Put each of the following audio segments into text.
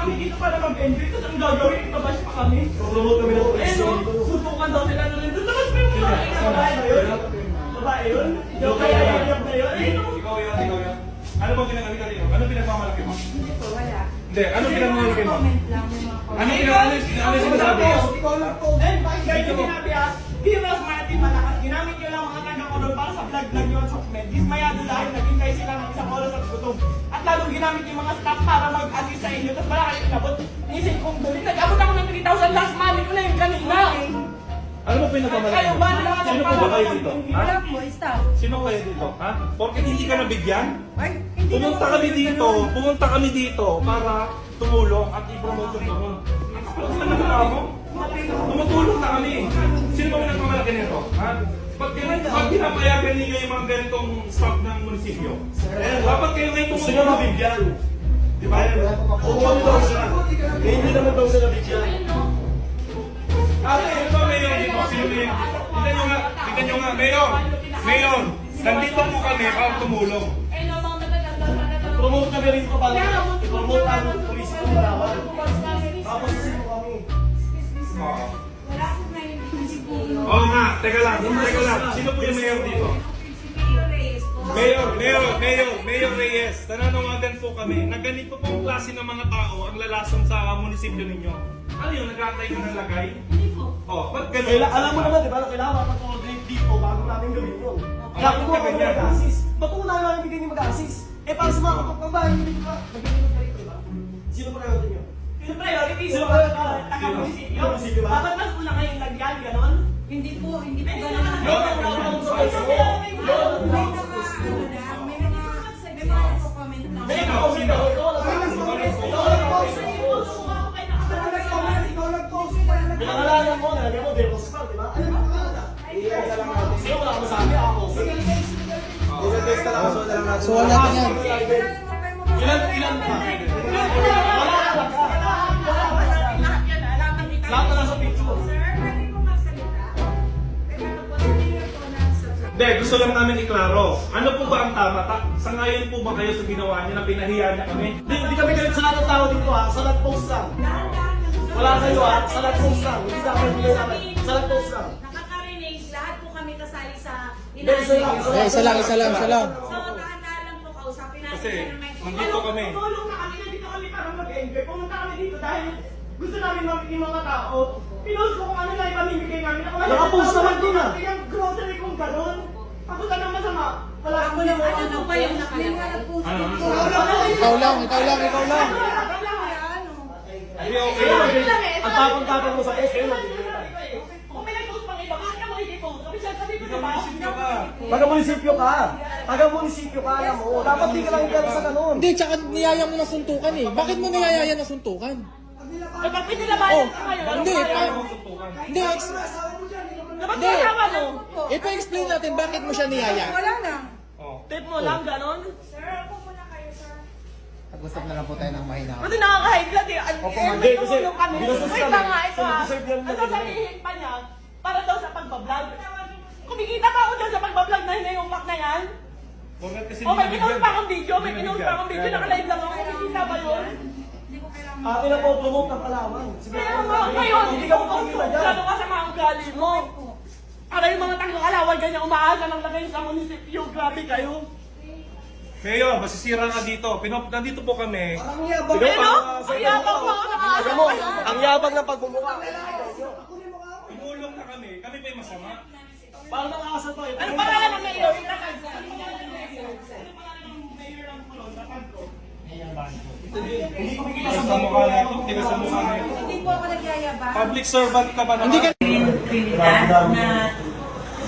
kami dito para mag-enjoy. Tapos ang gagawin, ibabash pa kami. Promote kami ng police. Sutukan daw sila na nandun. Tapos may mga babae na yun. Babae yun? Yung kaya yun na yun? Ikaw yan. Ano bang ginagawa kanino? Ano pinagmamalaki mo? Hindi po, wala. Hindi, ano pinagmamalaki mo? Comment lang yung mga Ano sinasabi? Ikaw lang po. Eh, bakit ganyan sinabi ah? Heroes Martin Malakas, ginamit nyo lang mga taga-Coron para sa vlog-vlog nyo at Sokmed. Dismayado dahil naghintay sila ng isang oras at gutom. At lalong ginamit yung mga staff para mag-assist sa inyo. Tapos wala kayo inabot. Isip kong duli. Nag-abot ako ng 3,000 last money ko na yung kanina. Ano ba pinagmamalaki Kayo mo? ba naman Sino po ba kayo dito? Ha? Wala po, staff. Sino kayo dito? Ha? Porket hindi ka nabigyan? Ay, hindi Pumunta kami dito para tumulong at i-promote yung tulong. Ano nagawa mo? Tumutulong na kami. Sino ba nagmamalaki nito? Ha? Pag pinapayagan ninyo yung mga ganitong staff ng munisipyo, dapat kayo ngayon tumulong. Sino nabigyan? Di ba? Pumunta daw sila. Hindi naman daw sila nabigyan. Ito ba mayor dito? Sino mayor dito? Tignan nyo nga, mayor, nandito po kami para tumulong. Promote kami rin ko para i-promote ang police ko malawan. Tapos sino kami? Wala po na yung siguro. Oo nga, teka lang. Sino po yung mayor dito? Mayor Reyes, nananawagan po kami na ganito pong klase ng mga tao ang lalason sa munisipyo ninyo. Ano yun, nag-aantay ka ng lagay? Hindi po. Oh, ba't ganun? Alam mo naman, di ba, na kailangan mag-coordinate dito bago namin gawin yun. Kaya Bakit kung ka ako ganyan? mag-assist, ba't kung namin namin bigyan yung mag-assist? Eh, para sa mga kapagbabahay, hindi ba? Magiging priority, di ba? Sino priority nyo? Sino priority? Sino priority? Taga-munisipyo? Munisipyo ba? Bakit mas una kayong lagyan, ganon? Hindi po ganun. May mga nagko-comment lang. Pinangalanan mo, nalagyan mo, Devos Park, di ba? Ano ba pangalan? Iyan ka lang natin. Sino wala akong sabi ako? So wala ka yan. Ilan pa? Lahat na nasa picture. Sir, pwede po magsalita. Pero po, hindi po nasa Hindi, gusto lang namin iklaro. Ano po ba ang tama? Sangayon po ba kayo sa ginawa niya na pinahiya niya kami? Hindi kami galit sa lahat ng tao dito ha. Sa lahat post lang. Wala kayo ha. Sa lahat post lang. Hindi dapat bigay namin. Sa lahat post lang. Nakakarinig, lahat po kami kasali sa Hindi, isa lang. Eh, isa lang. So, tahan lang po kausapin natin Kasi, siya ng may nandito kami. Tulong na kami. Nandito kami para mag-enjoy. Pumunta kami dito dahil gusto namin mabigyan yung mga tao. Pinost ko kung ano lang ipamimigay namin. Nakapost naman din ah. Yung grocery kong gano'n. Ako ka nang masama. Wala Ako lang, ano ba yung nakalagay? Ikaw lang. Hindi, okay. Ang tapang-tapang mo sa SM. Kung may nag-post pang iba, bakit ka mo hindi post? Sabi ko diba? Taga-munisipyo ka. Taga-munisipyo ka, alam mo. Dapat di ka lang gano'n sa gano'n. Hindi, tsaka niyaya mo na suntukan eh. Bakit mo niyayaya na suntukan? Eh, pag pinilabayan ka ngayon, Hindi, hindi, dapat kasama mo. ipa-explain natin bakit mo siya niyaya. Wala na. Tip mo lang, ganon. Sir, ako muna kayo, sir. Pag-usap na lang po tayo ng mahina. Kasi nakaka-high eh. hindi, May kasi tumulong kami. binasos Wait kami. lang nga, ito So, ha. deserve yan Ang nila. sasabihin pa niya, para daw sa pagbablog. Kumikita pa ako dyan sa pagbablog na hinayumak na yan. Kasi Oh, may pinost pa akong video, naka-live lang ako. Kumikita ba yun? Hindi ko kailangan. Atin na po promote ng Palawan. Sige, Kaya nga, ngayon, hindi ka po kumita dyan. Gano'n ka sa mga ugali mo. Para yung mga taga-Alawan, ganyan umaasa ng lagay sa munisipyo. Grabe kayo. Mayor, masisira nga dito. Nandito po kami. Ang yabang. Eh no? Ang yabang mo ako nakaasa Alam mo, ang yabang ng pagmumukha. Tumulong na kami. Kami pa yung masama. Parang nakaasa to eh. Ano pangalan ng mayor? Hindi ko makikita Tigas sa sa mukha na ito. Tigas sa mukha na ito. Hindi po ako nagyayabang. Public servant ka ba naman? Hindi ka... Trinidad na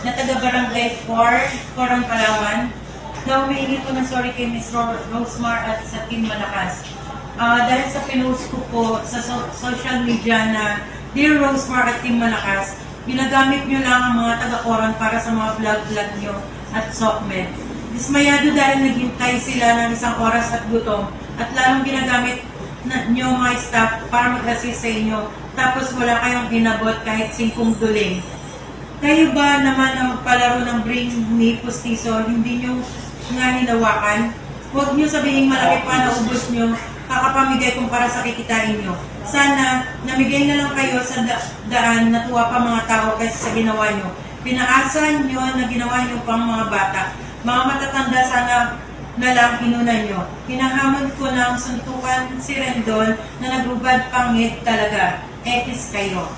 taga-barangay 4, Corong, Palawan, na humihingi po ng sorry kay Ms. Rosemar at sa Team Malakas. Dahil sa pinost ko po sa social media na Dear Rosemar at Team Malakas, ginagamit nyo lang ang mga taga-Coron para sa mga vlog-vlog nyo at Sokmed. Dismayado dahil naghintay sila ng isang oras at gutom at lalong ginagamit nyo mga staff para mag-assist sa inyo tapos wala kayong inabot kahit 5 duling. Kayo ba naman ang magpalaro ng bring ni Pustiso, hindi nyo nga hinawakan? Huwag nyo sabihin malaki pa na ubos nyo kakapamigay kumpara sa kikitain nyo. Sana namigay na lang kayo sa daan na tuwa pa mga tao kaysa sa ginawa nyo. Pinaasan nyo na ginawa nyo pang mga bata. Mga matatanda sana na lang inunan nyo. Hinahamon ko ng suntukan si Rendon na nagrubad pangit talaga. Ekis kayo.